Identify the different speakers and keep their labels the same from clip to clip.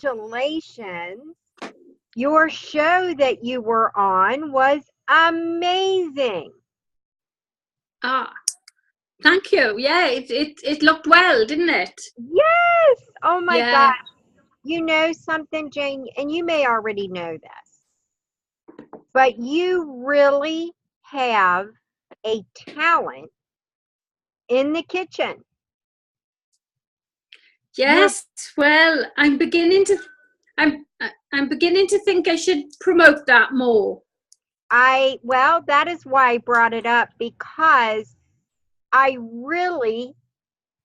Speaker 1: Congratulations. Your show that you were on was amazing.
Speaker 2: Ah, thank you. Yeah, it looked well, didn't it?
Speaker 1: Yes. Oh my God.
Speaker 2: Yeah.
Speaker 1: You know something, Jane, and you may already know this, but you really have a talent in the kitchen. You're
Speaker 2: Yes. Well, I'm I'm beginning to think I should promote that more.
Speaker 1: well, that is why I brought it up because I really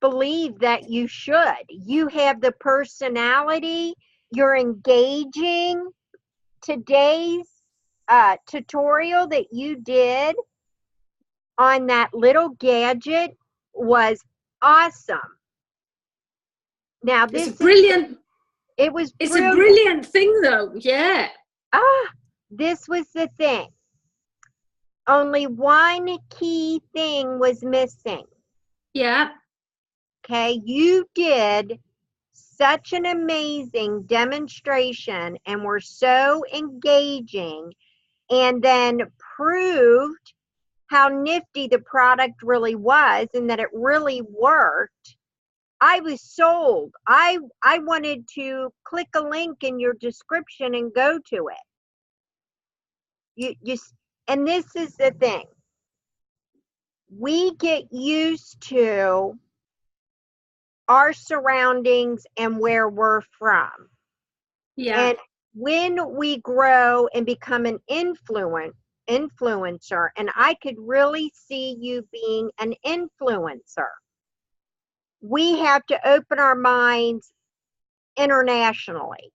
Speaker 1: believe that you should. You have the personality, you're engaging. Today's tutorial that you did on that little gadget was awesome. Now,
Speaker 2: It's a
Speaker 1: this is,
Speaker 2: brilliant
Speaker 1: it was
Speaker 2: it's a
Speaker 1: brilliant.
Speaker 2: brilliant thing though. Yeah.
Speaker 1: This was the thing. Only one key thing was missing.
Speaker 2: Yeah.
Speaker 1: Okay, you did such an amazing demonstration and were so engaging, and then proved how nifty the product really was and that it really worked. I was sold. I wanted to click a link in your description and go to it. You and this is the thing. We get used to our surroundings and where we're from.
Speaker 2: Yeah.
Speaker 1: And when we grow and become an influencer, and I could really see you being an influencer, we have to open our minds internationally.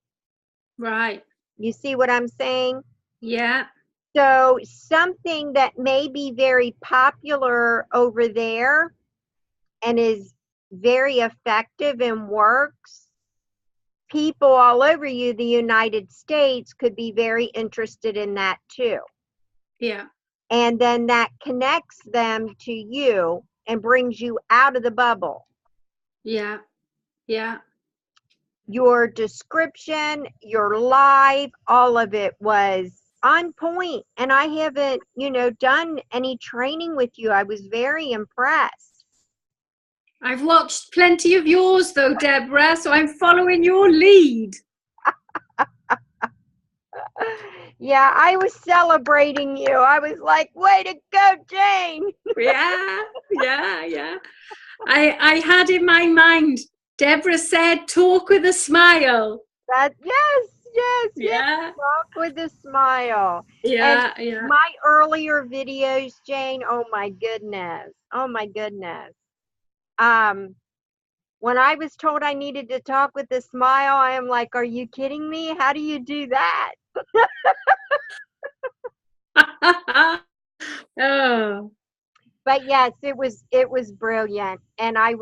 Speaker 2: Right.
Speaker 1: You see what I'm saying?
Speaker 2: Yeah.
Speaker 1: So something that may be very popular over there and is very effective and works, people all over the United States could be very interested in that too.
Speaker 2: Yeah.
Speaker 1: And then that connects them to you and brings you out of the bubble.
Speaker 2: Yeah. Yeah.
Speaker 1: Your description, your live, all of it was on point. And I haven't, done any training with you. I was very impressed.
Speaker 2: I've watched plenty of yours though, Deborah, so I'm following your lead.
Speaker 1: Yeah, I was celebrating you. I was like, way to go, Jane.
Speaker 2: Yeah. Yeah. Yeah. I had in my mind, Deborah said, talk with a smile.
Speaker 1: Yes.
Speaker 2: Yeah.
Speaker 1: Talk with a smile. And
Speaker 2: Yeah. Yeah.
Speaker 1: my earlier videos, Jane, oh my goodness. Oh my goodness. Um, when I was told I needed to talk with a smile, I am like, are you kidding me? How do you do that?
Speaker 2: Oh.
Speaker 1: But yes, it was brilliant. And I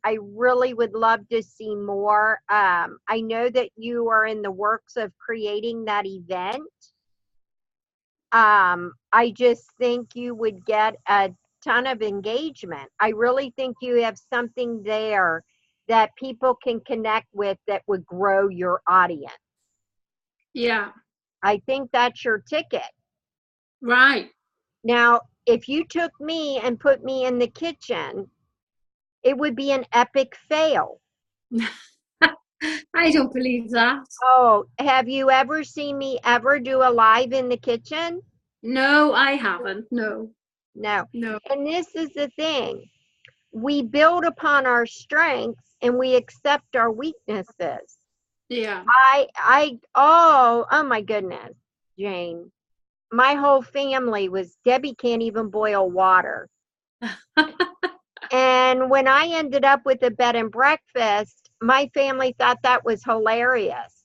Speaker 1: really would love to see more. I know that you are in the works of creating that event. I just think you would get a ton of engagement. I really think you have something there that people can connect with that would grow your audience.
Speaker 2: Yeah.
Speaker 1: I think that's your ticket.
Speaker 2: Right.
Speaker 1: Now, if you took me and put me in the kitchen, it would be an epic fail.
Speaker 2: I don't believe that.
Speaker 1: Oh, have you ever seen me ever do a live in the kitchen?
Speaker 2: No, I haven't. No.
Speaker 1: No.
Speaker 2: No.
Speaker 1: And this is the thing. We build upon our strengths and we accept our weaknesses.
Speaker 2: Yeah.
Speaker 1: Oh my goodness, Jane. My whole family was, Debbie can't even boil water. And when I ended up with a bed and breakfast, my family thought that was hilarious.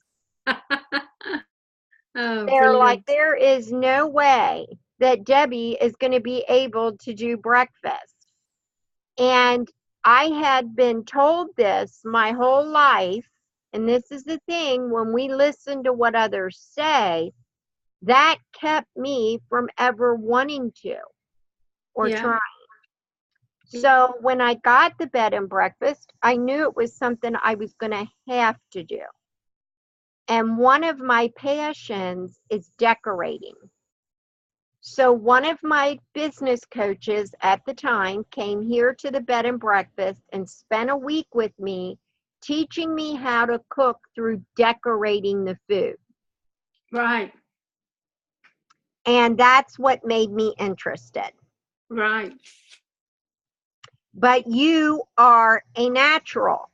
Speaker 2: Oh,
Speaker 1: They're like,
Speaker 2: brilliant.
Speaker 1: there is no way that Debbie is going to be able to do breakfast. And I had been told this my whole life. And this is the thing, when we listen to what others say, that kept me from ever wanting to or
Speaker 2: Yeah.
Speaker 1: trying. So when I got the bed and breakfast, I knew it was something I was going to have to do. And one of my passions is decorating. So one of my business coaches at the time came here to the bed and breakfast and spent a week with me teaching me how to cook through decorating the food.
Speaker 2: Right.
Speaker 1: And that's what made me interested.
Speaker 2: Right.
Speaker 1: But you are a natural.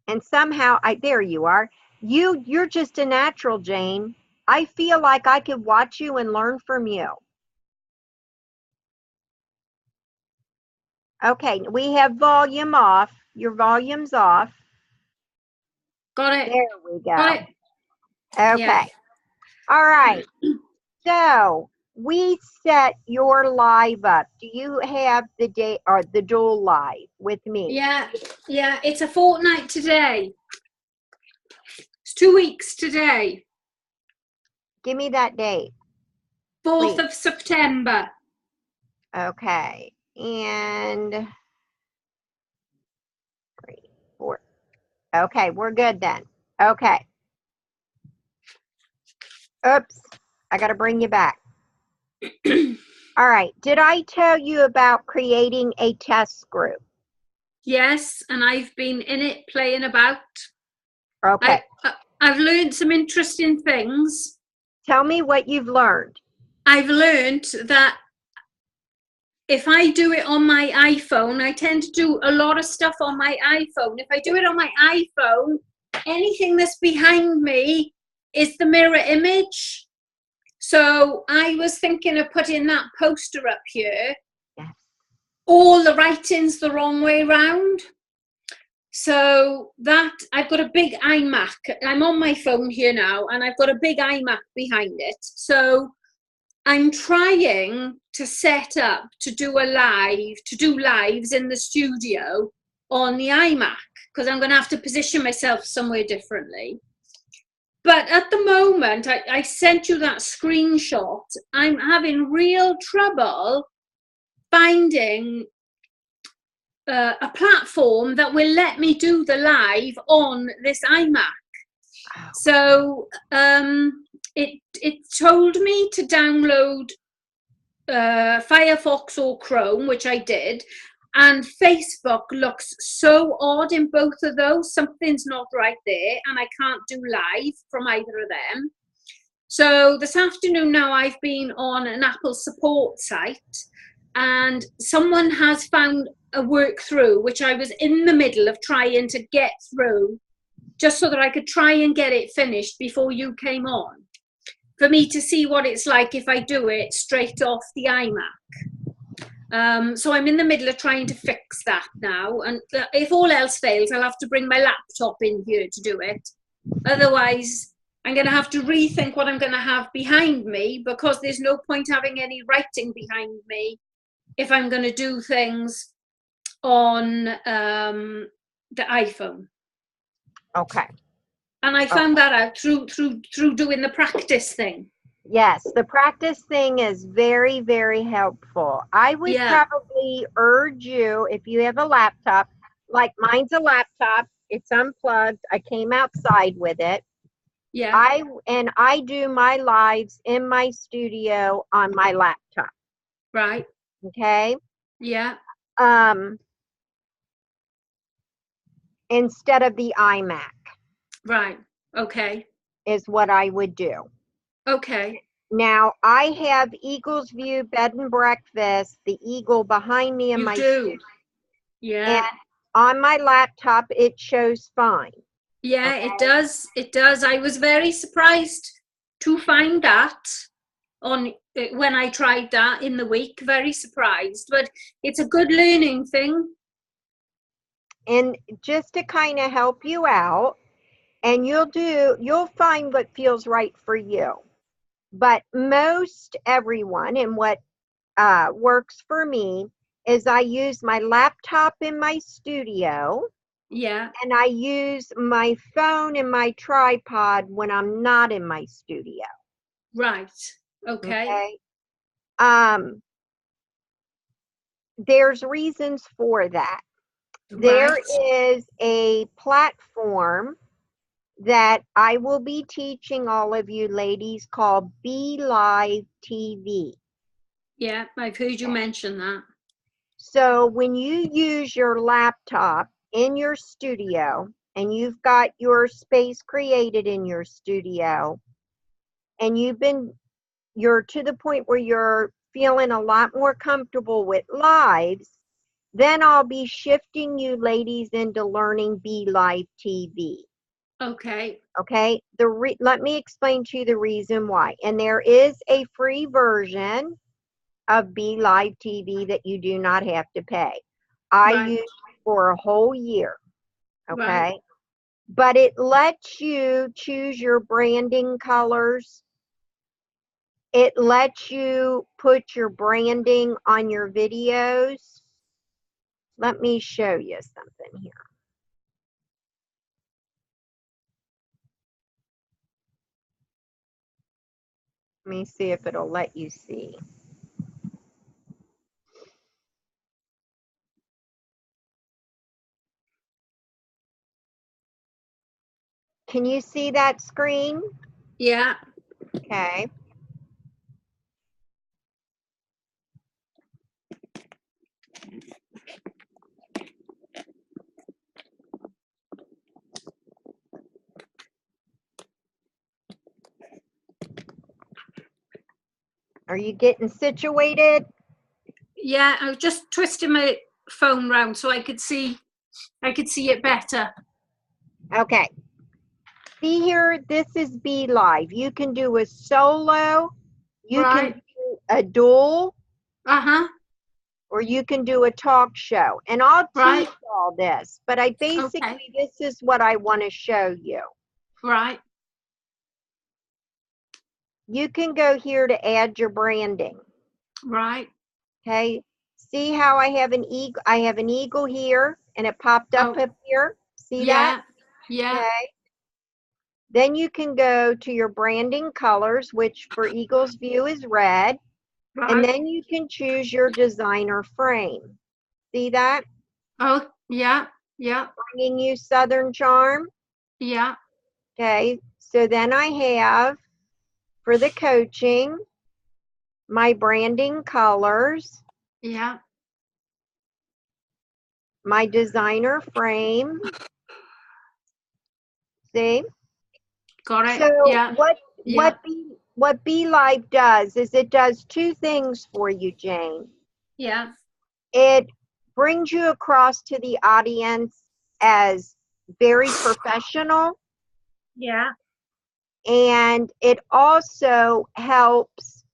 Speaker 1: And somehow, there you are. You're just a natural, Jane. I feel like I could watch you and learn from you. Okay, we have volume off. Your volume's off.
Speaker 2: Got it.
Speaker 1: There we go.
Speaker 2: Got it.
Speaker 1: Okay.
Speaker 2: Yeah.
Speaker 1: All right. So we set your live up. Do you have the day or the dual live with me?
Speaker 2: Yeah. Yeah. It's a fortnight today. It's 2 weeks today.
Speaker 1: Give me that date.
Speaker 2: 4th
Speaker 1: Please.
Speaker 2: of September.
Speaker 1: Okay. And 3, 4. Okay, we're good then. Okay. Oops. I got to bring you back. All right. Did I tell you about creating a test group?
Speaker 2: Yes, and I've been in it playing about.
Speaker 1: Okay.
Speaker 2: I've learned some interesting things.
Speaker 1: Tell me what you've learned.
Speaker 2: I've learned that if I do it on my iPhone, I tend to do a lot of stuff on my iPhone. If I do it on my iPhone, anything that's behind me is the mirror image. So I was thinking of putting that poster up here.
Speaker 1: Yes.
Speaker 2: All the writing's the wrong way round. So that, I've got a big iMac. I'm on my phone here now, and I've got a big iMac behind it. So I'm trying to set up to do lives in the studio on the iMac, because I'm going to have to position myself somewhere differently. But at the moment, I sent you that screenshot. I'm having real trouble finding a platform that will let me do the live on this iMac. So it told me to download Firefox or Chrome, which I did, and Facebook looks so odd in both of those. Something's not right there, and I can't do live from either of them. So this afternoon now I've been on an Apple support site, and someone has found a work through, which I was in the middle of trying to get through, just so that I could try and get it finished before you came on, for me to see what it's like if I do it straight off the iMac. So I'm in the middle of trying to fix that now, and if all else fails, I'll have to bring my laptop in here to do it. Otherwise, I'm going to have to rethink what I'm going to have behind me, because there's no point having any writing behind me if I'm going to do things on the iPhone.
Speaker 1: Okay.
Speaker 2: And I found that out through doing the practice thing.
Speaker 1: Yes, the practice thing is very, very helpful. I would probably urge you, if you have a laptop, like mine's a laptop, it's unplugged. I came outside with it.
Speaker 2: Yeah.
Speaker 1: I do my lives in my studio on my laptop.
Speaker 2: Right.
Speaker 1: Okay.
Speaker 2: Yeah.
Speaker 1: Instead of the iMac.
Speaker 2: Right. Okay.
Speaker 1: Is what I would do.
Speaker 2: Okay.
Speaker 1: Now I have Eagles View Bed and Breakfast, the eagle behind me in my studio.
Speaker 2: Yeah.
Speaker 1: And on my laptop it shows fine.
Speaker 2: Yeah, okay. It does. It does. I was very surprised to find that on when I tried that in the week. Very surprised, but it's a good learning thing.
Speaker 1: And just to kind of help you out, and you'll find what feels right for you. But most everyone, and what works for me, is I use my laptop in my studio.
Speaker 2: Yeah.
Speaker 1: And I use my phone and my tripod when I'm not in my studio.
Speaker 2: Right. Okay.
Speaker 1: There's reasons for that. Right. There is a platform that I will be teaching all of you ladies called Be Live TV.
Speaker 2: Yeah, I've heard you mention that.
Speaker 1: So when you use your laptop in your studio and you've got your space created in your studio and you're to the point where you're feeling a lot more comfortable with lives, then I'll be shifting you ladies into learning Be Live TV.
Speaker 2: Okay.
Speaker 1: Okay, let me explain to you the reason why. And there is a free version of Be Live TV that you do not have to pay. I
Speaker 2: Right.
Speaker 1: use it for a whole year. Okay,
Speaker 2: Right.
Speaker 1: but it lets you choose your branding colors. It lets you put your branding on your videos. Let me show you something here. Let me see if it'll let you see. Can you see that screen?
Speaker 2: Yeah.
Speaker 1: Okay. Are you getting situated?
Speaker 2: Yeah, I was just twisting my phone round so I could see it better.
Speaker 1: Okay. See here, this is Be Live. You can do a solo, you can
Speaker 2: Right.
Speaker 1: do a duel,
Speaker 2: Uh-huh.
Speaker 1: or you can do a talk show. And I'll
Speaker 2: Right.
Speaker 1: teach all this, but I basically,
Speaker 2: Okay.
Speaker 1: this is what I want to show you.
Speaker 2: Right.
Speaker 1: You can go here to add your branding.
Speaker 2: Right.
Speaker 1: Okay. See how I have an eagle? I have an eagle here and it popped up here. See that?
Speaker 2: Yeah.
Speaker 1: Okay. Then you can go to your branding colors, which for Eagles View is red.
Speaker 2: Right.
Speaker 1: And then you can choose your designer frame. See that?
Speaker 2: Oh, yeah. Yeah.
Speaker 1: Bringing you Southern Charm.
Speaker 2: Yeah.
Speaker 1: Okay. So then I have, for the coaching, my branding colors,
Speaker 2: Yeah.
Speaker 1: my designer frame. See?
Speaker 2: Got it.
Speaker 1: So
Speaker 2: Yeah. Yeah.
Speaker 1: what Be Live does is it does two things for you, Jane.
Speaker 2: Yeah.
Speaker 1: It brings you across to the audience as very professional,
Speaker 2: Yeah.
Speaker 1: and it also helps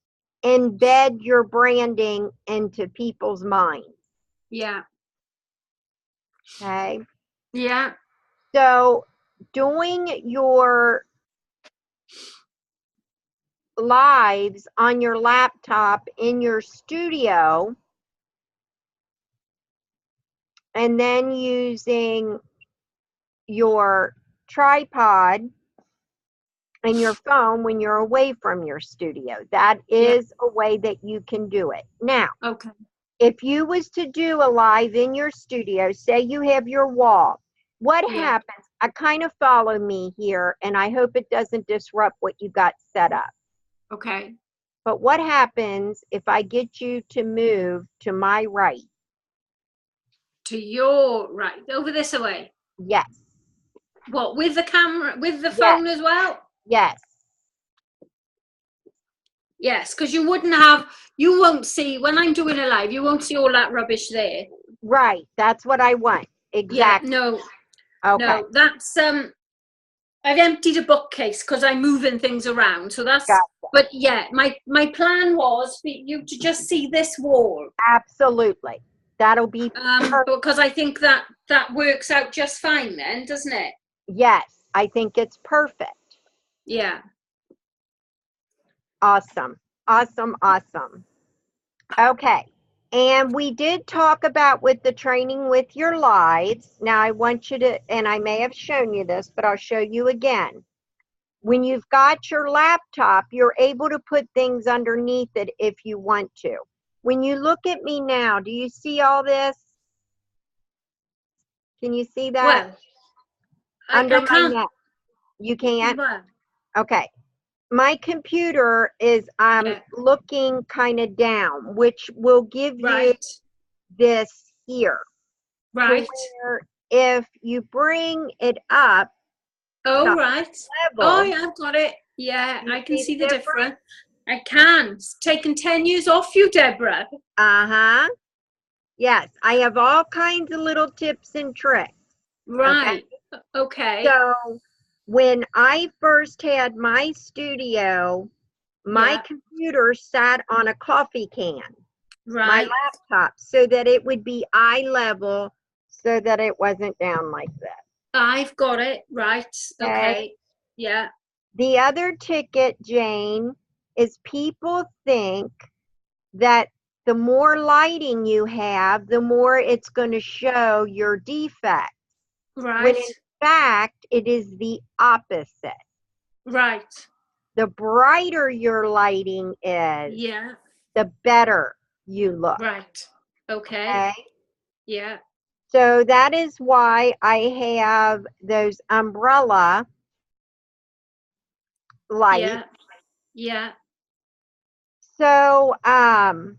Speaker 1: embed your branding into people's minds.
Speaker 2: Yeah.
Speaker 1: Okay.
Speaker 2: Yeah.
Speaker 1: So doing your lives on your laptop in your studio and then using your tripod and your phone when you're away from your studio. That
Speaker 2: Yeah.
Speaker 1: is a way that you can do it. Now,
Speaker 2: Okay.
Speaker 1: if you was to do a live in your studio, say you have your wall, what
Speaker 2: Yeah.
Speaker 1: happens? I kind of follow me here, and I hope it doesn't disrupt what you got set up.
Speaker 2: Okay.
Speaker 1: But what happens if I get you to move to my right?
Speaker 2: To your right. Over this way.
Speaker 1: Yes.
Speaker 2: What, with the camera, with the
Speaker 1: Yes.
Speaker 2: phone as well?
Speaker 1: Yes.
Speaker 2: Yes, because you won't see, when I'm doing a live, you won't see all that rubbish there.
Speaker 1: Right. That's what I want. Exactly.
Speaker 2: Yeah, no,
Speaker 1: Okay.
Speaker 2: no, that's, I've emptied a bookcase because I'm moving things around. So that's,
Speaker 1: Gotcha.
Speaker 2: but yeah, my plan was for you to just see this wall.
Speaker 1: Absolutely. That'll be perfect.
Speaker 2: Because I think that works out just fine then, doesn't it?
Speaker 1: Yes. I think it's perfect.
Speaker 2: Yeah.
Speaker 1: Awesome. Awesome. Awesome. Okay. And we did talk about with the training with your lives. Now I want you to, and I may have shown you this, but I'll show you again. When you've got your laptop, you're able to put things underneath it if you want to. When you look at me now, do you see all this? Can you see that?
Speaker 2: Well,
Speaker 1: Under
Speaker 2: I
Speaker 1: my
Speaker 2: can't.
Speaker 1: neck. You can't?
Speaker 2: Well,
Speaker 1: Okay. My computer is
Speaker 2: yeah.
Speaker 1: looking kind of down, which will give you
Speaker 2: Right.
Speaker 1: this here. To
Speaker 2: Right.
Speaker 1: where if you bring it up
Speaker 2: Oh,
Speaker 1: to
Speaker 2: right. Oh,
Speaker 1: level,
Speaker 2: yeah, I've got it. Yeah,
Speaker 1: you
Speaker 2: I can
Speaker 1: see
Speaker 2: see
Speaker 1: the
Speaker 2: the
Speaker 1: difference?
Speaker 2: difference. I can. It's taken 10 years off you, Deborah.
Speaker 1: Uh-huh. Yes, I have all kinds of little tips and tricks. Okay.
Speaker 2: Right. Okay.
Speaker 1: So when I first had my studio, my
Speaker 2: Yeah.
Speaker 1: computer sat on a coffee can, my
Speaker 2: Right.
Speaker 1: laptop, so that it would be eye level so that it wasn't down like this.
Speaker 2: I've got it. Right.
Speaker 1: Okay.
Speaker 2: Okay. Yeah.
Speaker 1: The other ticket, Jane, is people think that the more lighting you have, the more it's going to show your defect. When
Speaker 2: Right.
Speaker 1: in fact, it is the opposite.
Speaker 2: Right.
Speaker 1: The brighter your lighting is,
Speaker 2: Yeah.
Speaker 1: the better you look.
Speaker 2: Right. Okay.
Speaker 1: Okay.
Speaker 2: Yeah.
Speaker 1: So that is why I have those umbrella lights.
Speaker 2: Yeah. Yeah.
Speaker 1: So I've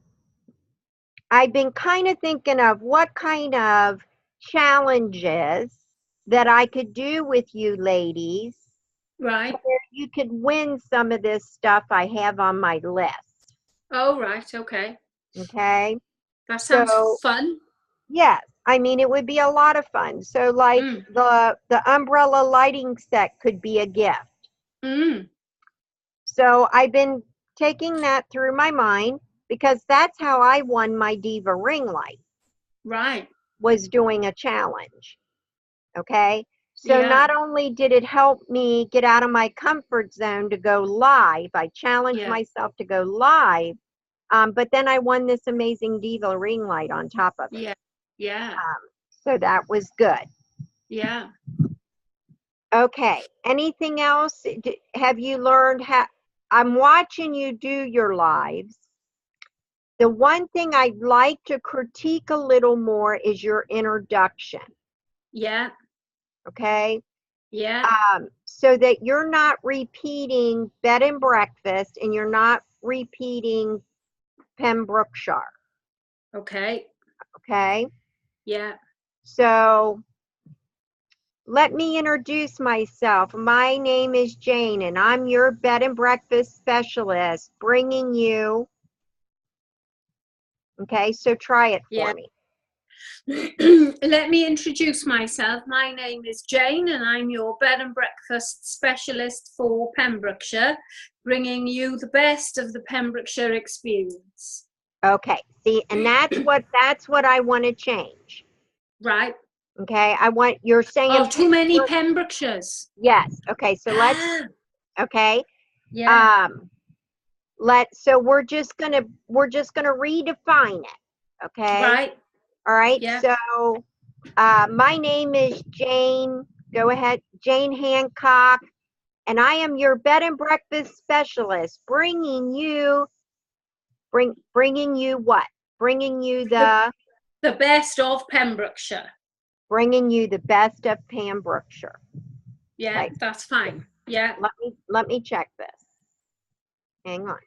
Speaker 1: been kind of thinking of what kind of challenges that I could do with you ladies to
Speaker 2: Right.
Speaker 1: where you could win some of this stuff I have on my list.
Speaker 2: Oh, right. Okay.
Speaker 1: Okay.
Speaker 2: That sounds
Speaker 1: So
Speaker 2: fun.
Speaker 1: yes, I mean it would be a lot of fun. So like
Speaker 2: Mm.
Speaker 1: the umbrella lighting set could be a gift.
Speaker 2: Mm.
Speaker 1: So I've been taking that through my mind because that's how I won my Diva ring light,
Speaker 2: Right.
Speaker 1: was doing a challenge. Okay. So
Speaker 2: Yeah.
Speaker 1: not only did it help me get out of my comfort zone to go live, I challenged
Speaker 2: Yeah.
Speaker 1: myself to go live, but then I won this amazing Diva ring light on top of it.
Speaker 2: Yeah. Yeah.
Speaker 1: So that was good.
Speaker 2: Yeah.
Speaker 1: Okay. Anything else? Have you learned how? I'm watching you do your lives. The one thing I'd like to critique a little more is your introduction.
Speaker 2: Yeah.
Speaker 1: Okay.
Speaker 2: Yeah.
Speaker 1: So that you're not repeating bed and breakfast and you're not repeating Pembrokeshire.
Speaker 2: Okay.
Speaker 1: Okay.
Speaker 2: Yeah.
Speaker 1: So let me introduce myself. My name is Jane and I'm your bed and breakfast specialist bringing you. Okay. So try it
Speaker 2: Yeah.
Speaker 1: for me.
Speaker 2: Let me introduce myself. My name is Jane and I'm your bed and breakfast specialist for Pembrokeshire, bringing you the best of the Pembrokeshire experience.
Speaker 1: Okay. See, and that's what I want to change.
Speaker 2: Right.
Speaker 1: Okay. I want, you're saying
Speaker 2: Oh, too many
Speaker 1: Pembroke.
Speaker 2: Pembrokeshires.
Speaker 1: Yes. Okay. So let's,
Speaker 2: Ah,
Speaker 1: okay.
Speaker 2: yeah.
Speaker 1: So we're just gonna redefine it. Okay.
Speaker 2: Right.
Speaker 1: All right.
Speaker 2: Yeah.
Speaker 1: So my name is Jane. Go ahead, Jane Hancock, and I am your bed and breakfast specialist, bringing you what? Bringing you
Speaker 2: The best of Pembrokeshire.
Speaker 1: bringing you the best of Pembrokeshire.
Speaker 2: Yeah,
Speaker 1: Okay.
Speaker 2: that's fine. Yeah.
Speaker 1: Let me check this. Hang on.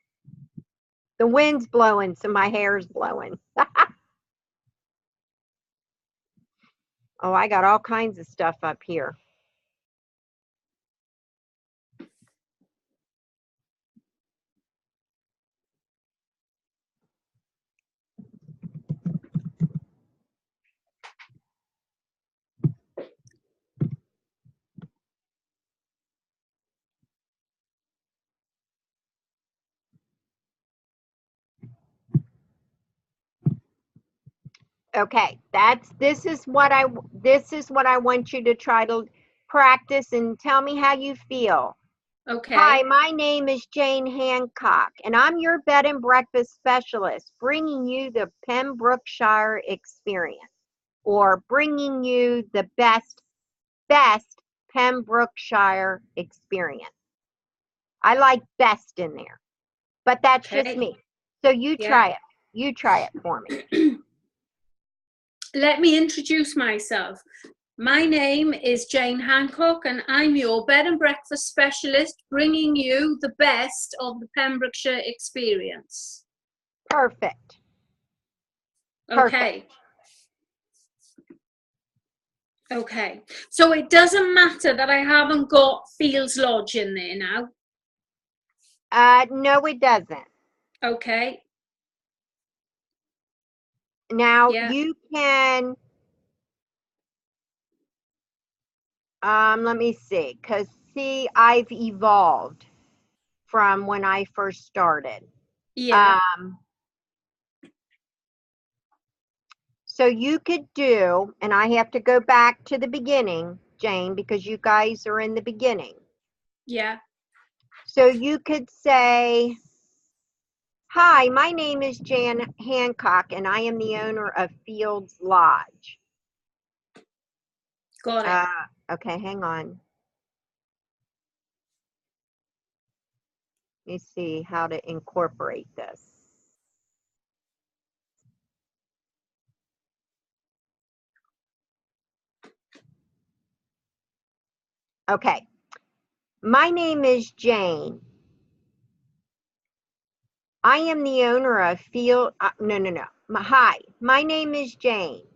Speaker 1: The wind's blowing, so my hair's blowing. Oh, I got all kinds of stuff up here. Okay, this is what I want you to try to practice and tell me how you feel. Hi,
Speaker 2: Okay.
Speaker 1: my name is Jane Hancock, and I'm your bed and breakfast specialist, bringing you the Pembrokeshire experience, or bringing you the best Pembrokeshire experience. I like best in there, but that's just
Speaker 2: Okay.
Speaker 1: me. So you
Speaker 2: Yeah.
Speaker 1: try it. You try it for me.
Speaker 2: Let me introduce myself. My name is Jane Hancock, and I'm your bed and breakfast specialist, bringing you the best of the Pembrokeshire experience.
Speaker 1: Perfect.
Speaker 2: Okay. Okay. So it doesn't matter that I haven't got Fields Lodge in there now.
Speaker 1: No, it doesn't.
Speaker 2: Okay.
Speaker 1: Now
Speaker 2: Yeah.
Speaker 1: you can, let me see, because see, I've evolved from when I first started.
Speaker 2: Yeah.
Speaker 1: So you could do, and I have to go back to the beginning, Jane, because you guys are in the beginning.
Speaker 2: Yeah.
Speaker 1: So you could say, hi, my name is Jan Hancock, and I am the owner of Fields Lodge.
Speaker 2: Got it.
Speaker 1: Okay, hang on. Let me see how to incorporate this. Okay. My name is Jane. I am the owner of Hi, my name is Jane.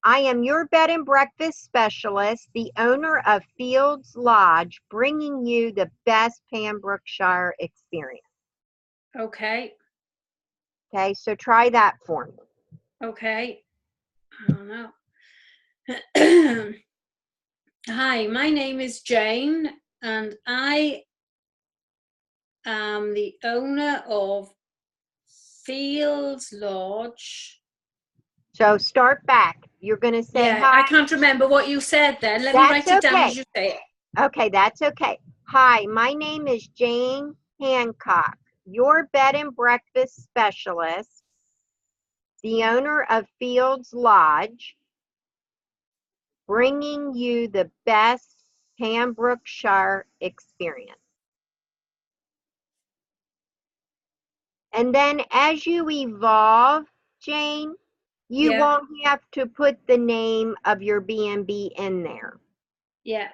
Speaker 1: I am your bed and breakfast specialist, the owner of Fields Lodge, bringing you the best Pembrokeshire experience.
Speaker 2: Okay.
Speaker 1: Okay, so try that for me.
Speaker 2: Okay. I don't know. Hi, my name is Jane, and I am the owner of Fields Lodge.
Speaker 1: So start back. You're going to say
Speaker 2: Yeah,
Speaker 1: hi.
Speaker 2: I can't remember what you said then. Let me
Speaker 1: That's
Speaker 2: write it down
Speaker 1: okay.
Speaker 2: as you say it.
Speaker 1: Okay, that's okay. Hi, my name is Jane Hancock, your bed and breakfast specialist, the owner of Fields Lodge, bringing you the best Pembrokeshire experience. And then as you evolve, Jane, you
Speaker 2: Yeah.
Speaker 1: won't have to put the name of your B&B in there.
Speaker 2: Yeah.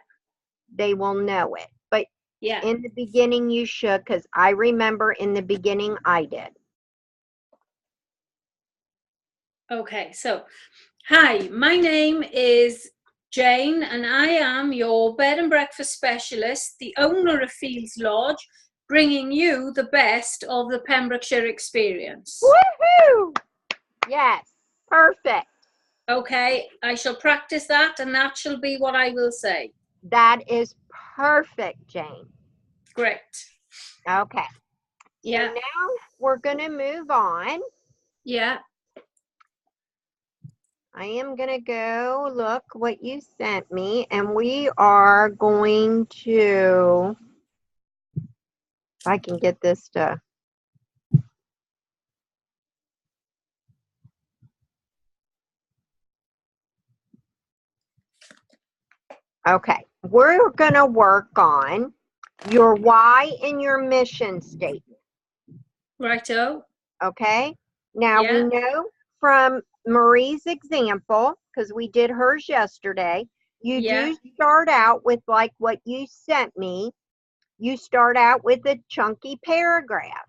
Speaker 1: They will know it. But
Speaker 2: Yeah.
Speaker 1: in the beginning you should, because I remember in the beginning I did.
Speaker 2: Okay, so hi, my name is Jane, and I am your bed and breakfast specialist, the owner of Fields Lodge, bringing you the best of the Pembrokeshire experience.
Speaker 1: Woohoo! Yes, perfect.
Speaker 2: Okay, I shall practice that, and that shall be what I will say.
Speaker 1: That is perfect, Jane.
Speaker 2: Great.
Speaker 1: Okay.
Speaker 2: Yeah.
Speaker 1: So now we're going to move on.
Speaker 2: Yeah.
Speaker 1: I am going to go look what you sent me, and we are going to, if I can get this to, okay, we're going to work on your why and your mission statement.
Speaker 2: Righto.
Speaker 1: Okay. Now we
Speaker 2: Yeah.
Speaker 1: know from Marie's example, because we did hers yesterday, you
Speaker 2: Yeah.
Speaker 1: do start out with like what you sent me. You start out with a chunky paragraph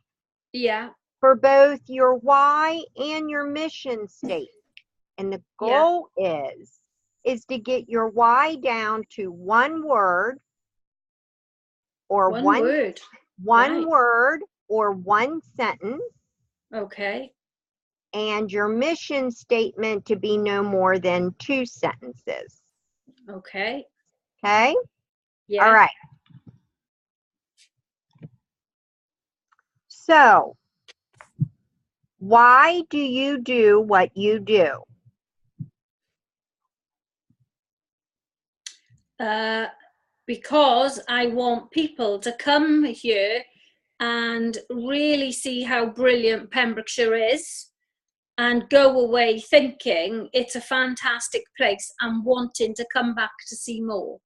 Speaker 2: Yeah.
Speaker 1: for both your why and your mission statement. And the goal is to get your why down to one word or
Speaker 2: One word. Right.
Speaker 1: word or one sentence,
Speaker 2: Okay.
Speaker 1: and your mission statement to be no more than 2 sentences.
Speaker 2: Okay.
Speaker 1: Okay?
Speaker 2: Yeah.
Speaker 1: All right. So, why do you do what you do?
Speaker 2: Because I want people to come here and really see how brilliant Pembrokeshire is and go away thinking it's a fantastic place and wanting to come back to see more.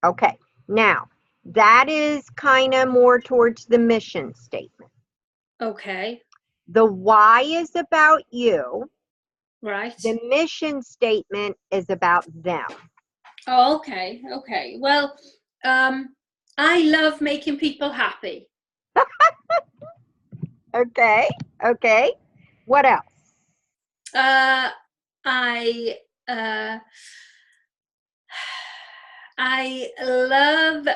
Speaker 1: Okay. Now, that is kind of more towards the mission statement.
Speaker 2: Okay.
Speaker 1: The why is about you.
Speaker 2: Right.
Speaker 1: The mission statement is about them.
Speaker 2: Oh, okay, okay. Well, I love making people happy.
Speaker 1: Okay. Okay. What else?
Speaker 2: I uh, I love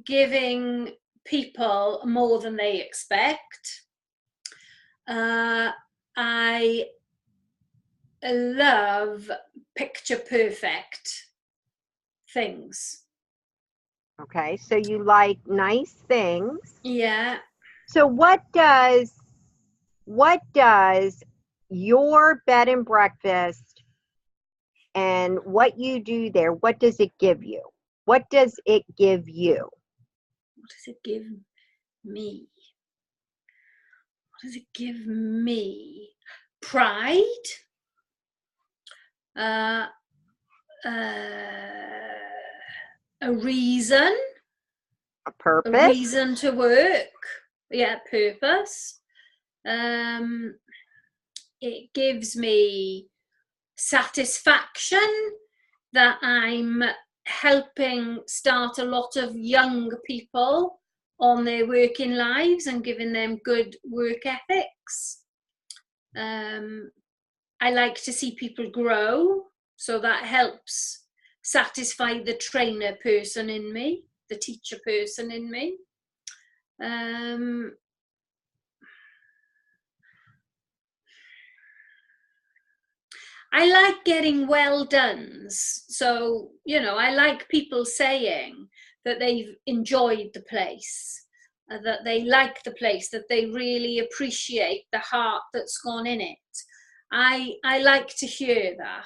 Speaker 2: giving people more than they expect. I love picture perfect things.
Speaker 1: Okay. So you like nice things.
Speaker 2: Yeah.
Speaker 1: So what does your bed and breakfast and what you do there, what does it give you? What does it give you?
Speaker 2: What does it give me? What does it give me? Pride. Uh, uh, a reason.
Speaker 1: A
Speaker 2: A
Speaker 1: purpose?
Speaker 2: reason to work. Yeah, purpose. Um, it gives me satisfaction that I'm helping start a lot of young people on their working lives and giving them good work ethics. I like to see people grow, so that helps satisfy the trainer person in me, the teacher person in me. I like getting well dones. So, I like people saying that they've enjoyed the place, that they like the place, that they really appreciate the heart that's gone in it. I like to hear that.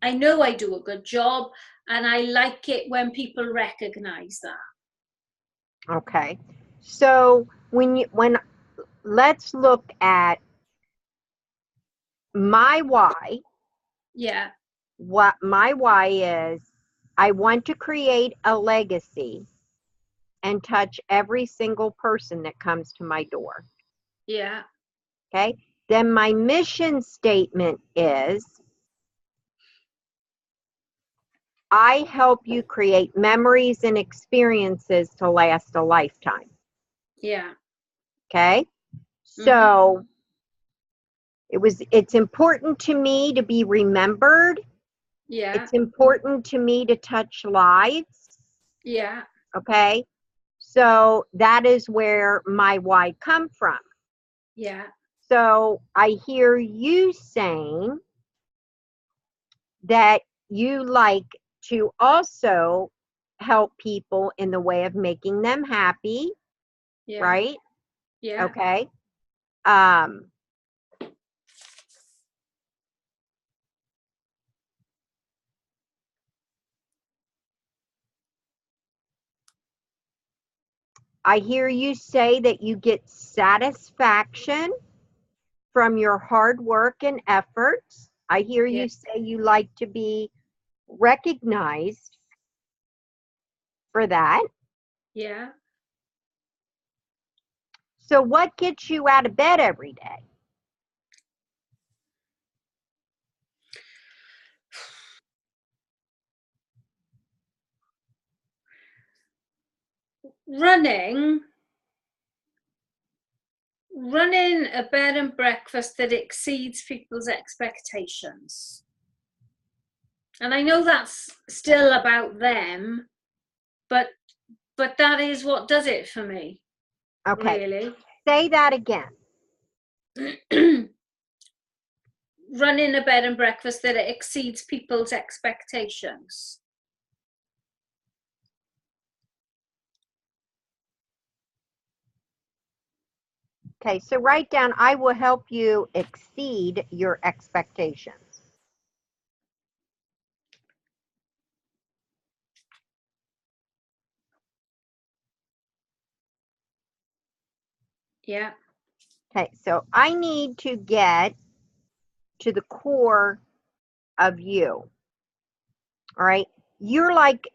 Speaker 2: I know I do a good job, and I like it when people recognize that.
Speaker 1: Okay. So when let's look at my why.
Speaker 2: Yeah.
Speaker 1: What my why is, I want to create a legacy and touch every single person that comes to my door.
Speaker 2: Yeah.
Speaker 1: Okay. Then my mission statement is, I help you create memories and experiences to last a lifetime.
Speaker 2: Yeah.
Speaker 1: Okay. So it's important to me to be remembered.
Speaker 2: Yeah.
Speaker 1: It's important to me to touch lives.
Speaker 2: Yeah.
Speaker 1: Okay. So that is where my why come from.
Speaker 2: Yeah.
Speaker 1: So I hear you saying that you like to also help people in the way of making them happy,
Speaker 2: Yeah.
Speaker 1: right?
Speaker 2: Yeah.
Speaker 1: Okay. I hear you say that you get satisfaction from your hard work and efforts. I hear
Speaker 2: Yeah.
Speaker 1: you say you like to be recognized for that.
Speaker 2: Yeah.
Speaker 1: So what gets you out of bed every day?
Speaker 2: Running a bed and breakfast that exceeds people's expectations. And I know that's still about them, but that is what does it for me.
Speaker 1: Okay.
Speaker 2: Really.
Speaker 1: Say that again.
Speaker 2: Running a bed and breakfast that exceeds people's expectations.
Speaker 1: Okay, so write down, I will help you exceed your expectations.
Speaker 2: Yeah.
Speaker 1: Okay, so I need to get to the core of you. All right. You're like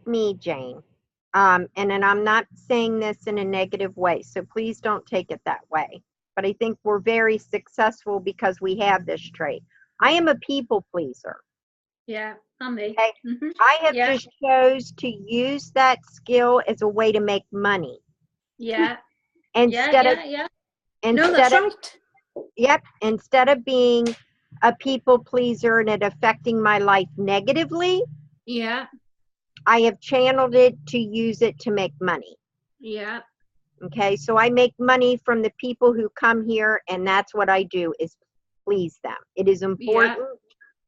Speaker 1: me, Jane. And I'm not saying this in a negative way, so please don't take it that way. But I think we're very successful because we have this trait. I am a people pleaser.
Speaker 2: Yeah. And me.
Speaker 1: Okay.
Speaker 2: Mm-hmm.
Speaker 1: I have
Speaker 2: Yeah.
Speaker 1: just chose to use that skill as a way to make money
Speaker 2: Yeah. Yeah.
Speaker 1: instead of
Speaker 2: Yeah. Yeah. No,
Speaker 1: instead
Speaker 2: that's
Speaker 1: of
Speaker 2: right.
Speaker 1: yep, instead of being a people pleaser and it affecting my life negatively,
Speaker 2: Yeah.
Speaker 1: I have channeled it to use it to make money.
Speaker 2: Yeah.
Speaker 1: Okay, so I make money from the people who come here, and that's what I do is please them. It is
Speaker 2: Yeah.
Speaker 1: important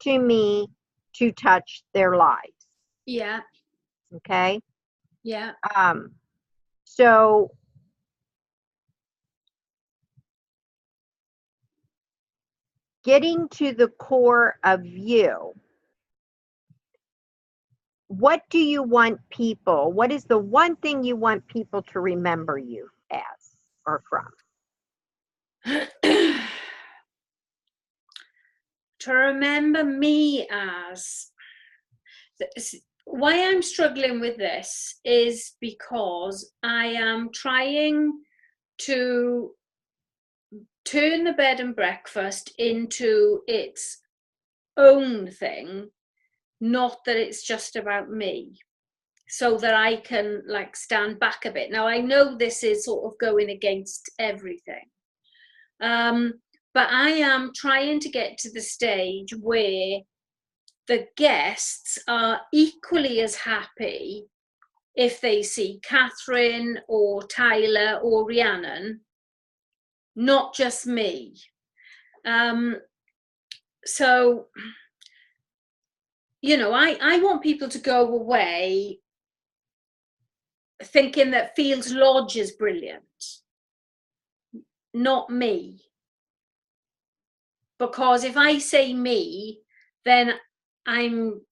Speaker 1: to me to touch their lives.
Speaker 2: Yeah.
Speaker 1: Okay,
Speaker 2: Yeah.
Speaker 1: um, so getting to the core of you, what do you want people, what is the one thing you want people to remember you as or from?
Speaker 2: To remember me as, why I'm struggling with this is because I am trying to turn the bed and breakfast into its own thing, not that it's just about me, so that I can like stand back a bit. Now I know this is sort of going against everything, but I am trying to get to the stage where the guests are equally as happy if they see Catherine or Tyler or Rhiannon, not just me. So, you know, I want people to go away thinking that Fields Lodge is brilliant, not me. Because if I say me, then I'm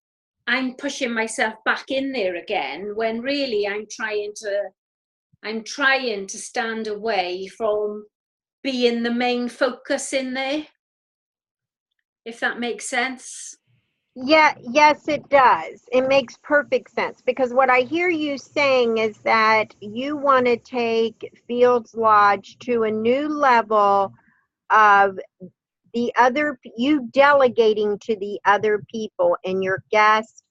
Speaker 2: pushing myself back in there again, when really I'm trying to stand away from being the main focus in there, if that makes sense.
Speaker 1: Yeah, yes, it does. It makes perfect sense because what I hear you saying is that you want to take Fields Lodge to a new level of you delegating to the other people and your guests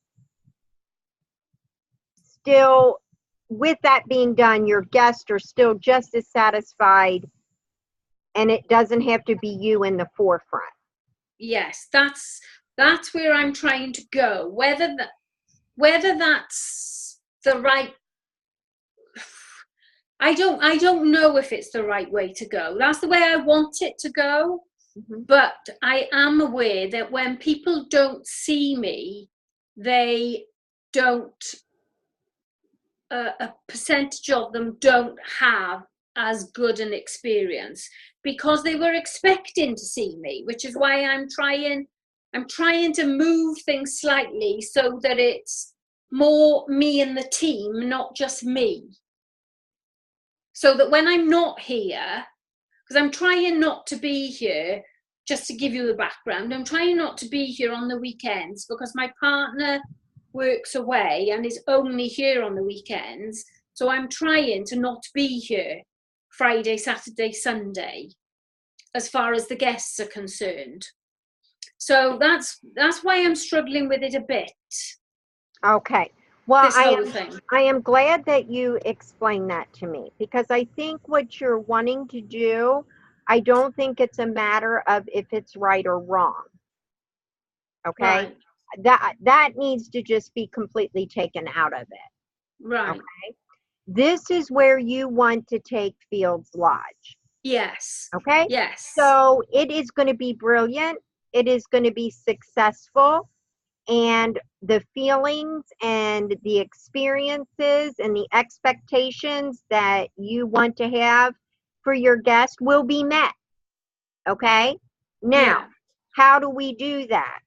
Speaker 1: still, with that being done, your guests are still just as satisfied and it doesn't have to be you in the forefront.
Speaker 2: Yes, that's where I'm trying to go. Whether that's the right, I don't know if it's the right way to go. That's the way I want it to go.
Speaker 1: Mm-hmm.
Speaker 2: But I am aware that when people don't see me, they don't, a percentage of them don't have as good an experience because they were expecting to see me, which is why I'm trying to move things slightly so that it's more me and the team, not just me. So that when I'm not here, because I'm trying not to be here, just to give you the background, I'm trying not to be here on the weekends because my partner works away and is only here on the weekends. So I'm trying to not be here Friday, Saturday, Sunday, as far as the guests are concerned. So that's why I'm struggling with it a bit.
Speaker 1: Okay. Well,
Speaker 2: This whole thing.
Speaker 1: I am glad that you explained that to me because I think what you're wanting to do, I don't think it's a matter of if it's right or wrong. Okay?
Speaker 2: Right.
Speaker 1: That needs to just be completely taken out of it.
Speaker 2: Right.
Speaker 1: Okay? This is where you want to take Fields Lodge.
Speaker 2: Yes.
Speaker 1: Okay?
Speaker 2: Yes.
Speaker 1: So it is going to be brilliant. It is going to be successful. And the feelings and the experiences and the expectations that you want to have for your guest will be met. Okay? Now,
Speaker 2: Yeah.
Speaker 1: how do we do that?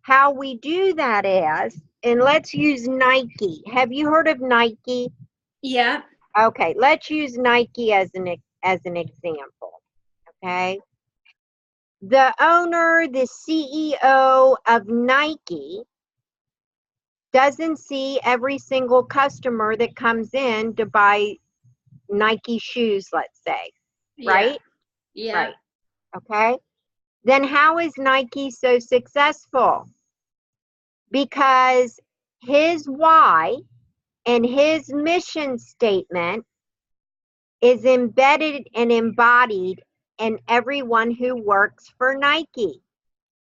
Speaker 1: How we do that is, and let's use Nike. Have you heard of Nike?
Speaker 2: Yeah.
Speaker 1: Okay, let's use Nike as an example. Okay? The owner, the CEO of Nike doesn't see every single customer that comes in to buy Nike shoes, let's say,
Speaker 2: Yeah.
Speaker 1: right?
Speaker 2: Yeah.
Speaker 1: Right. Okay. Then how is Nike so successful? because his why and his mission statement is embedded and embodied in everyone who works for Nike.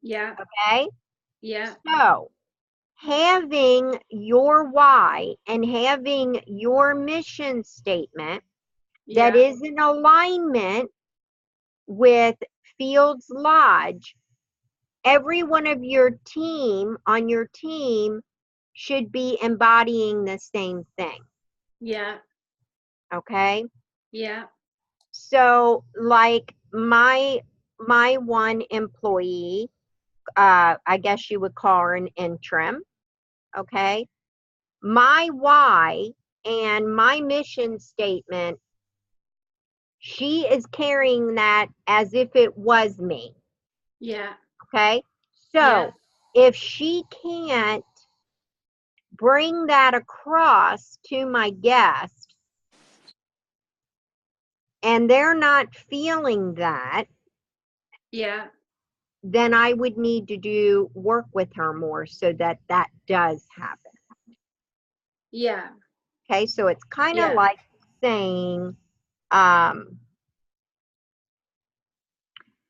Speaker 2: Yeah.
Speaker 1: Okay?
Speaker 2: Yeah.
Speaker 1: So, having your why and having your mission statement that
Speaker 2: Yeah.
Speaker 1: is in alignment with Fields Lodge, every one of your team on your team should be embodying the same thing.
Speaker 2: Yeah.
Speaker 1: Okay?
Speaker 2: Yeah.
Speaker 1: So like my one employee, I guess you would call her an interim. Okay? My why and my mission statement, she is carrying that as if it was me.
Speaker 2: Yeah.
Speaker 1: Okay?
Speaker 2: Yeah.
Speaker 1: So if she can't bring that across to my guest and they're not feeling that,
Speaker 2: Yeah.
Speaker 1: then I would need to do work with her more so that that does happen.
Speaker 2: Yeah.
Speaker 1: Okay, so it's kind of
Speaker 2: Yeah.
Speaker 1: like saying, um,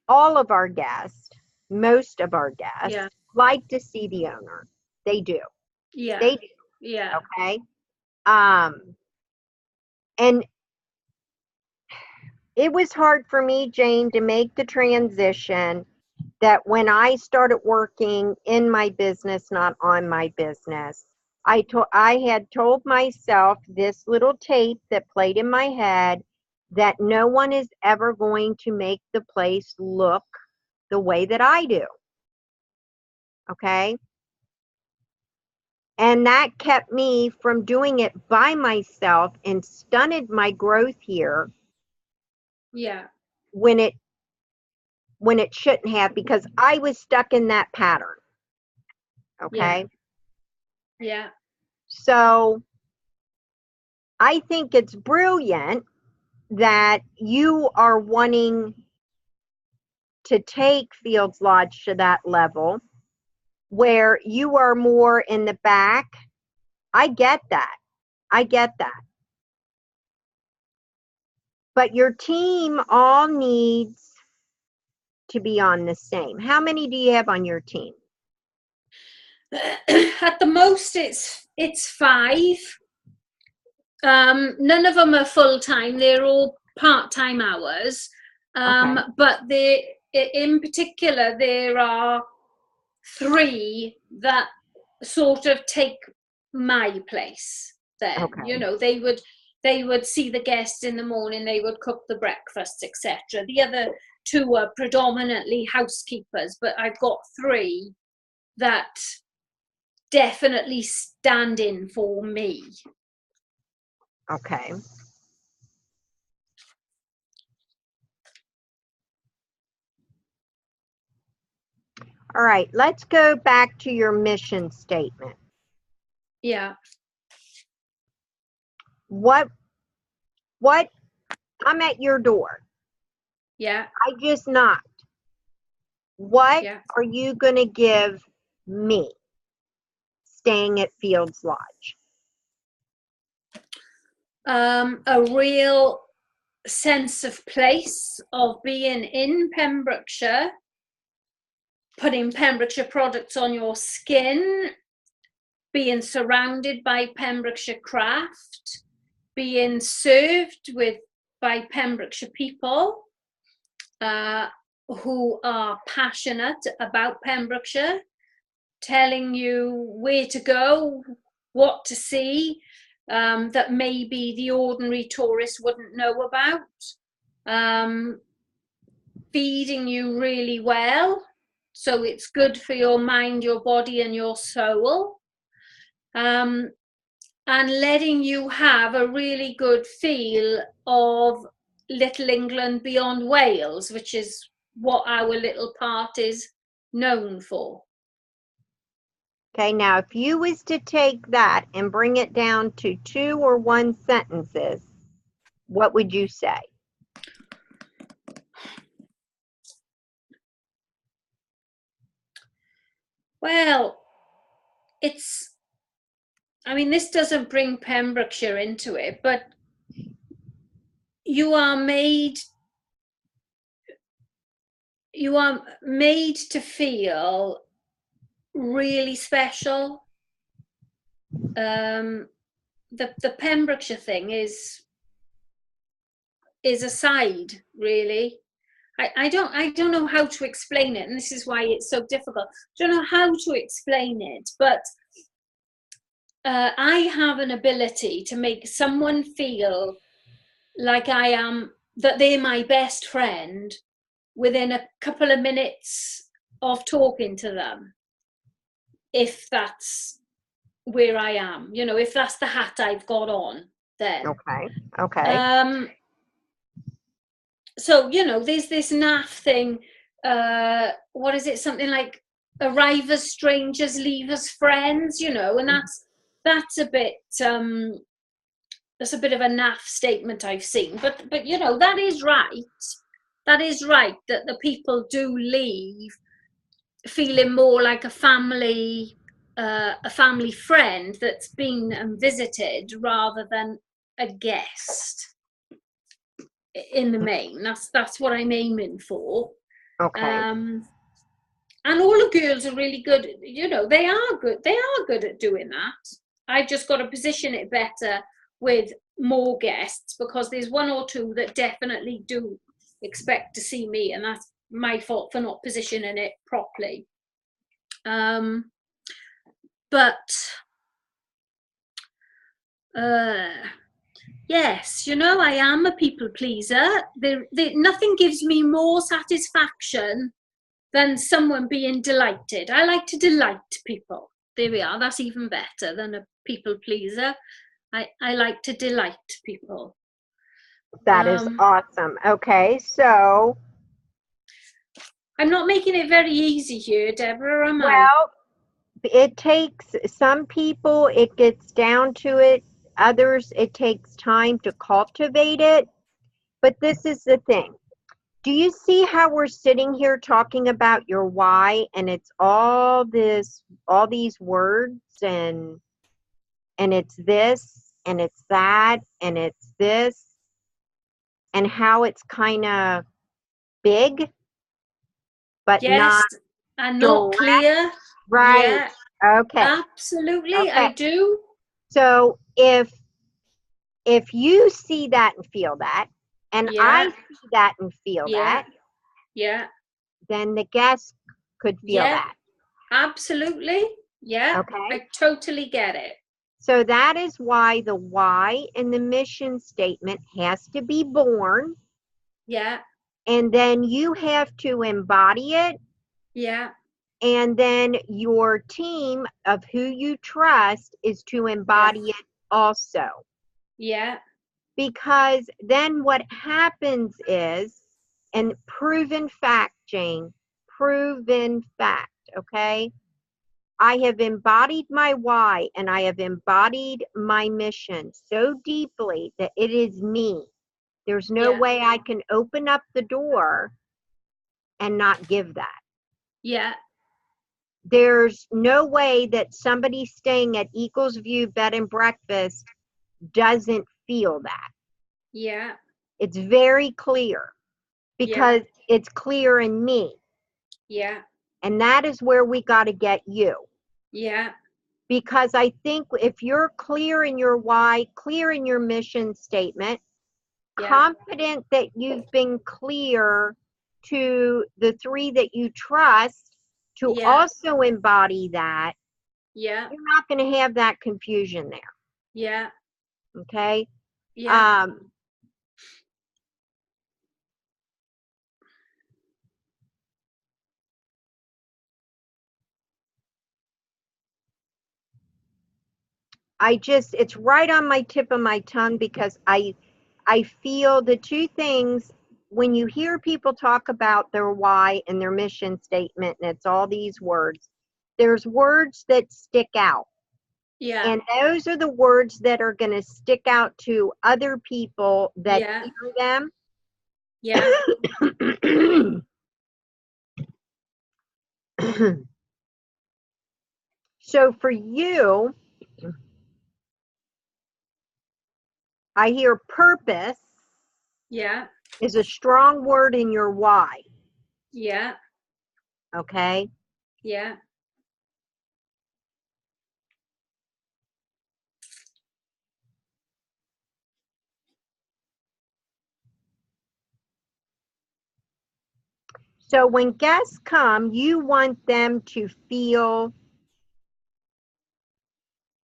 Speaker 1: all of our guests, most of our guests,
Speaker 2: Yeah.
Speaker 1: like to see the owner. They do.
Speaker 2: Yeah.
Speaker 1: They do.
Speaker 2: Yeah.
Speaker 1: Okay. And it was hard for me, Jane, to make the transition that when I started working in my business, not on my business, I had told myself this little tape that played in my head that no one is ever going to make the place look the way that I do. Okay? And that kept me from doing it by myself and stunted my growth here
Speaker 2: Yeah.
Speaker 1: when it shouldn't have, because I was stuck in that pattern.
Speaker 2: Yeah.
Speaker 1: Okay?
Speaker 2: Yeah.
Speaker 1: So I think it's brilliant that you are wanting to take Fields Lodge to that level where you are more in the back. I get that. I get that. But your team all needs to be on the same. How many do you have on your team?
Speaker 2: At the most, it's 5. None of them are full time. They're all part time hours.
Speaker 1: Okay.
Speaker 2: But in particular, there are 3 that sort of take my place. Then
Speaker 1: Okay.
Speaker 2: they would see the guests in the morning. They would cook the breakfasts, etc. The other 2 are predominantly housekeepers, but I've got 3 that definitely stand in for me.
Speaker 1: Okay. All right, let's go back to your mission statement.
Speaker 2: Yeah.
Speaker 1: What I'm at your door.
Speaker 2: Yeah.
Speaker 1: I just knocked. What
Speaker 2: Yeah.
Speaker 1: are you going to give me staying at Fields Lodge?
Speaker 2: A real sense of place, of being in Pembrokeshire, putting Pembrokeshire products on your skin, being surrounded by Pembrokeshire craft, being served by Pembrokeshire people who are passionate about Pembrokeshire, telling you where to go, what to see, that maybe the ordinary tourist wouldn't know about, feeding you really well, so it's good for your mind, your body and your soul, and letting you have a really good feel of Little England beyond Wales, which is what our little part is known for.
Speaker 1: Okay, now if you was to take that and bring it down to 2 or 1 sentences, what would you say?
Speaker 2: Well, it's, I mean, this doesn't bring Pembrokeshire into it, but you are made to feel really special. The Pembrokeshire thing is a side, really. I don't know how to explain it, and this is why it's so difficult. I don't know how to explain it, but I have an ability to make someone feel like that they're my best friend within a couple of minutes of talking to them, if that's where I am, if that's the hat I've got on then.
Speaker 1: Okay.
Speaker 2: So, there's this naff thing, what is it, something like arrive as strangers, leave as friends, and that's a bit, that's a bit of a naff statement I've seen, but that is right. That is right, that the people do leave feeling more like a family friend that's been and visited rather than a guest. In the main, that's what I'm aiming for.
Speaker 1: Okay.
Speaker 2: And all the girls are really good. They are good at doing that. I've just got to position it better with more guests, because there's one or two that definitely do expect to see me, and that's my fault for not positioning it properly. Yes, I am a people pleaser. Nothing gives me more satisfaction than someone being delighted. I like to delight people. There we are. That's even better than a people pleaser. I like to delight people.
Speaker 1: That is awesome. Okay, so
Speaker 2: I'm not making it very easy here, Deborah, am I?
Speaker 1: Well, it takes some people, it gets down to it. Others, it takes time to cultivate it. But this is the thing. Do you see how we're sitting here talking about your why, and it's all these words, and it's this, and it's that, and it's this, and how it's kind of big, but
Speaker 2: yes,
Speaker 1: not
Speaker 2: and not
Speaker 1: direct.
Speaker 2: clear.
Speaker 1: Right.
Speaker 2: Yeah,
Speaker 1: okay.
Speaker 2: Absolutely,
Speaker 1: okay.
Speaker 2: I do.
Speaker 1: So if you see that and feel that, and I see that and feel that, then the guest could feel that.
Speaker 2: Absolutely. Yeah.
Speaker 1: Okay.
Speaker 2: I totally get it.
Speaker 1: So that is why the why in the mission statement has to be born.
Speaker 2: Yeah.
Speaker 1: And then you have to embody it.
Speaker 2: Yeah.
Speaker 1: And then your team of who you trust is to embody it also.
Speaker 2: Yeah.
Speaker 1: Because then what happens is, and proven fact, Jane, proven fact, okay? I have embodied my why, and I have embodied my mission so deeply that it is me. There's no way I can open up the door and not give that.
Speaker 2: Yeah.
Speaker 1: There's no way that somebody staying at Eagles View Bed and Breakfast doesn't feel that.
Speaker 2: Yeah.
Speaker 1: It's very clear, because it's clear in me.
Speaker 2: Yeah.
Speaker 1: And that is where we got to get you.
Speaker 2: Yeah.
Speaker 1: Because I think if you're clear in your why, clear in your mission statement, confident that you've been clear to the three that you trust to also embody that, you're not going to have that confusion there.
Speaker 2: Yeah.
Speaker 1: Okay?
Speaker 2: Yeah.
Speaker 1: It's right on my tip of my tongue, because I feel the two things, when you hear people talk about their why and their mission statement, and it's all these words, there's words that stick out.
Speaker 2: Yeah.
Speaker 1: And those are the words that are going to stick out to other people that hear them.
Speaker 2: Yeah.
Speaker 1: So for you, I hear purpose
Speaker 2: Yeah.
Speaker 1: is a strong word in your why.
Speaker 2: Yeah.
Speaker 1: Okay.
Speaker 2: Yeah.
Speaker 1: So when guests come, you want them to feel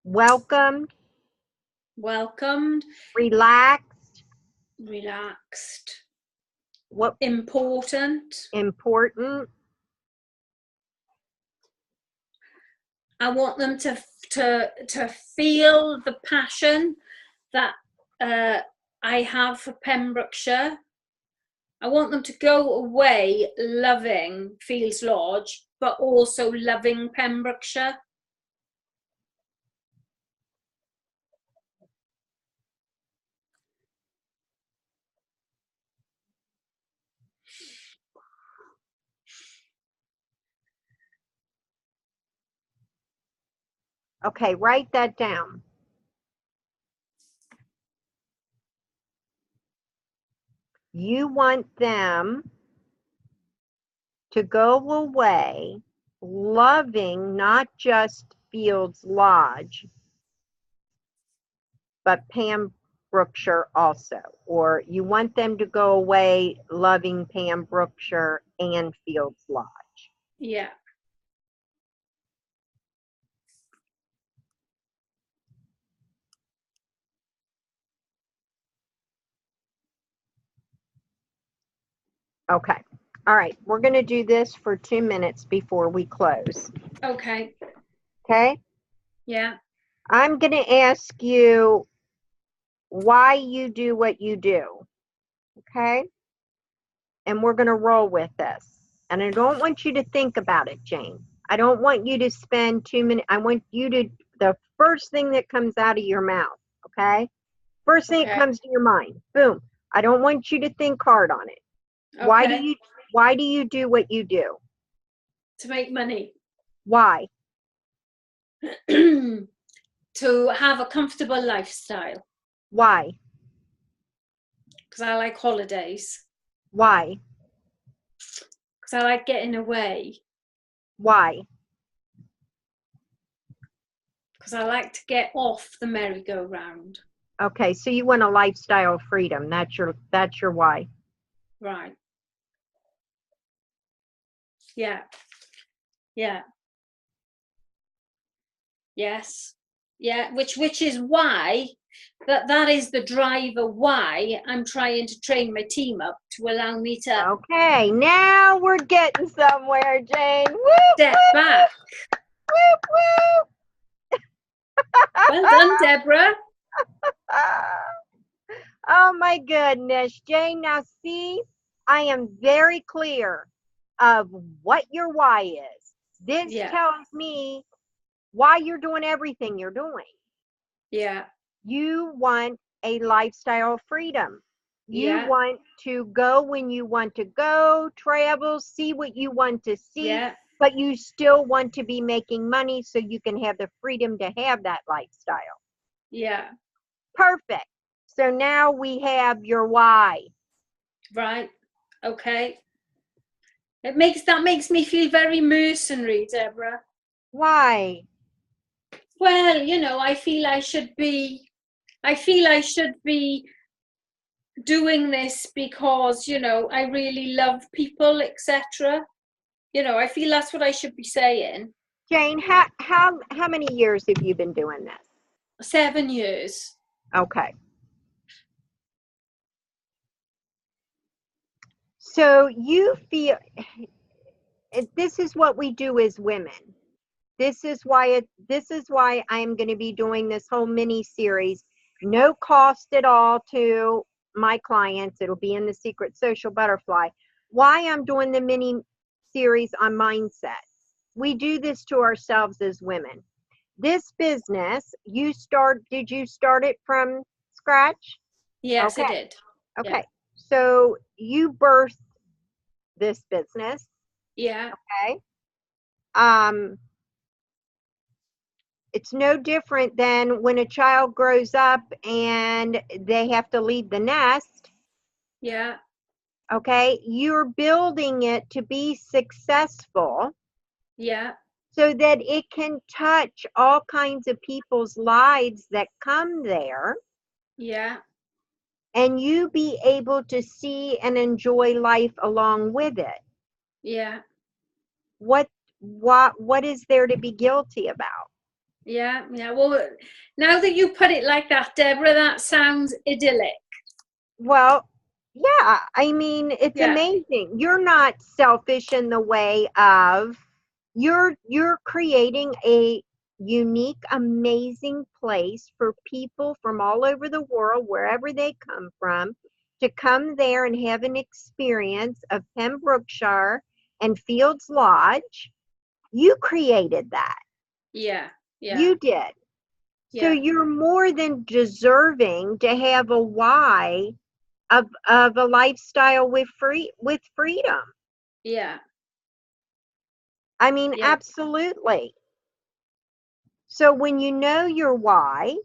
Speaker 1: welcomed,
Speaker 2: Welcomed,
Speaker 1: relaxed,
Speaker 2: relaxed,
Speaker 1: what
Speaker 2: important.
Speaker 1: important.
Speaker 2: I want them to feel the passion that I have for Pembrokeshire. I want them to go away loving Fields Lodge, but also loving Pembrokeshire.
Speaker 1: Okay, write that down. You want them to go away loving not just Fields Lodge, but Pembrokeshire also. Or you want them to go away loving Pembrokeshire and Fields Lodge.
Speaker 2: Yeah.
Speaker 1: Okay. All right. We're going to do this for 2 minutes before we close.
Speaker 2: Okay.
Speaker 1: Okay.
Speaker 2: Yeah.
Speaker 1: I'm going to ask you why you do what you do. Okay. And we're going to roll with this. And I don't want you to think about it, Jane. I don't want you to spend 2 minutes. I want you to, the first thing that comes out of your mouth. Okay. First thing that
Speaker 2: Okay.
Speaker 1: comes to your mind. Boom. I don't want you to think hard on it.
Speaker 2: Okay.
Speaker 1: Why do you do what you do?
Speaker 2: To make money.
Speaker 1: Why?
Speaker 2: To have a comfortable lifestyle.
Speaker 1: Why?
Speaker 2: Because I like holidays.
Speaker 1: Why?
Speaker 2: Because I like getting away.
Speaker 1: Why?
Speaker 2: Because I like to get off the merry-go-round.
Speaker 1: Okay, so you want a lifestyle of freedom. That's your why.
Speaker 2: Right. Yeah. Yeah. Yes. Yeah. Which is why that is the driver why I'm trying to train my team up to allow me to
Speaker 1: Okay, now we're getting somewhere, Jane. Woo,
Speaker 2: step
Speaker 1: woo,
Speaker 2: back.
Speaker 1: woo, woo.
Speaker 2: Well done, Deborah.
Speaker 1: Oh my goodness, Jane. Now see, I am very clear of what your why is. This
Speaker 2: Yeah.
Speaker 1: tells me why you're doing everything you're doing.
Speaker 2: Yeah.
Speaker 1: You want a lifestyle of freedom. You
Speaker 2: Yeah.
Speaker 1: want to go when you want to go, travel, see what you want to see,
Speaker 2: Yeah.
Speaker 1: but you still want to be making money so you can have the freedom to have that lifestyle.
Speaker 2: Yeah.
Speaker 1: Perfect. So now we have your why.
Speaker 2: Right. Okay. That makes me feel very mercenary, Deborah.
Speaker 1: Why?
Speaker 2: Well, I feel I should be doing this because, I really love people, etc. I feel that's what I should be saying.
Speaker 1: Jane, how many years have you been doing this?
Speaker 2: 7 years.
Speaker 1: Okay. So you feel this is what we do as women. This is why I'm going to be doing this whole mini series. No cost at all to my clients. It'll be in the Secret Social Butterfly. Why I'm doing the mini series on mindset. We do this to ourselves as women. This business, did you start it from scratch?
Speaker 2: Yes, I
Speaker 1: Okay.
Speaker 2: did.
Speaker 1: Okay.
Speaker 2: Yeah.
Speaker 1: So you birthed this business.
Speaker 2: Yeah.
Speaker 1: Okay. It's no different than when a child grows up and they have to leave the nest.
Speaker 2: Yeah.
Speaker 1: Okay, you're building it to be successful
Speaker 2: Yeah.
Speaker 1: so that it can touch all kinds of people's lives that come there,
Speaker 2: Yeah.
Speaker 1: and you be able to see and enjoy life along with it.
Speaker 2: Yeah.
Speaker 1: What is there to be guilty about?
Speaker 2: Yeah. Yeah. Well, now that you put it like that, Deborah, that sounds idyllic.
Speaker 1: Well, yeah, I mean, it's
Speaker 2: Yeah.
Speaker 1: amazing. You're not selfish in the way of you're creating a unique, amazing place for people from all over the world, wherever they come from, to come there and have an experience of Pembrokeshire and Fields Lodge. You created that.
Speaker 2: Yeah. Yeah.
Speaker 1: You did. So
Speaker 2: Yeah.
Speaker 1: you're more than deserving to have a why of a lifestyle with freedom.
Speaker 2: Yeah.
Speaker 1: I mean,
Speaker 2: Yeah.
Speaker 1: absolutely. So when you know your why,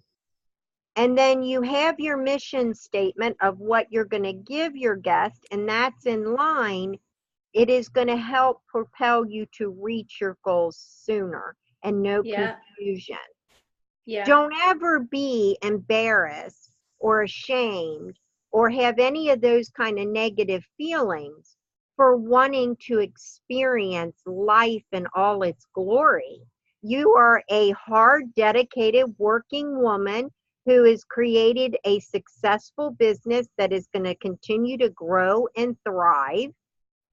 Speaker 1: and then you have your mission statement of what you're going to give your guest, and that's in line, it is going to help propel you to reach your goals sooner and no
Speaker 2: Yeah.
Speaker 1: confusion.
Speaker 2: Yeah.
Speaker 1: Don't ever be embarrassed or ashamed or have any of those kind of negative feelings for wanting to experience life in all its glory. You are a hard, dedicated working woman who has created a successful business that is going to continue to grow and thrive.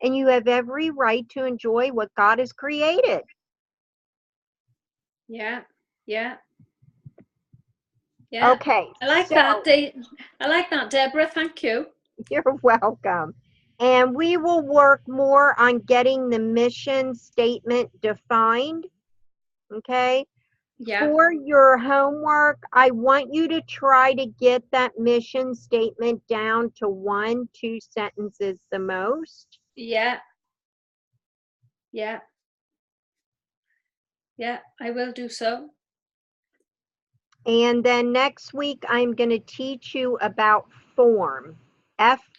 Speaker 1: And you have every right to enjoy what God has created.
Speaker 2: Yeah. Yeah. Yeah.
Speaker 1: Okay,
Speaker 2: I like
Speaker 1: so
Speaker 2: that. I like that, Deborah. Thank you.
Speaker 1: you're welcome. And we will work more on getting the mission statement defined. Okay.
Speaker 2: Yeah.
Speaker 1: For your homework, I want you to try to get that mission statement down to 1-2 sentences the most.
Speaker 2: Yeah. Yeah. Yeah. I will do so.
Speaker 1: And then next week, I'm going to teach you about form,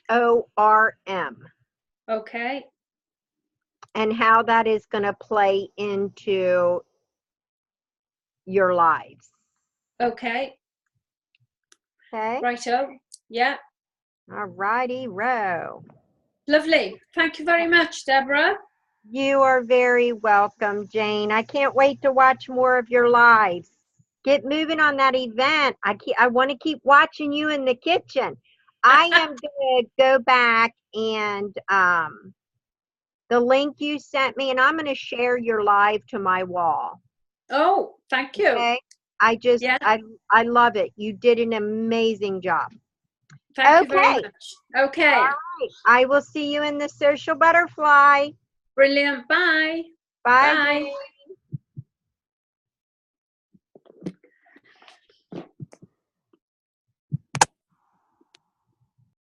Speaker 1: FORM,
Speaker 2: Okay.
Speaker 1: and how that is going to play into your lives.
Speaker 2: Okay.
Speaker 1: Okay.
Speaker 2: Righto. Yeah.
Speaker 1: All righty, row.
Speaker 2: Lovely. Thank you very much, Deborah.
Speaker 1: You are very welcome, Jane. I can't wait to watch more of your lives. Get moving on that event. I want to keep watching you in the kitchen. I am going to go back and the link you sent me, and I'm going to share your live to my wall.
Speaker 2: Oh, thank you.
Speaker 1: Okay.
Speaker 2: Yeah.
Speaker 1: I love it. You did an amazing job.
Speaker 2: Thank you very
Speaker 1: Okay.
Speaker 2: much. Okay.
Speaker 1: All right. I will see you in the social butterfly.
Speaker 2: Brilliant. Bye.
Speaker 1: Bye,
Speaker 2: Bye.
Speaker 1: Jane.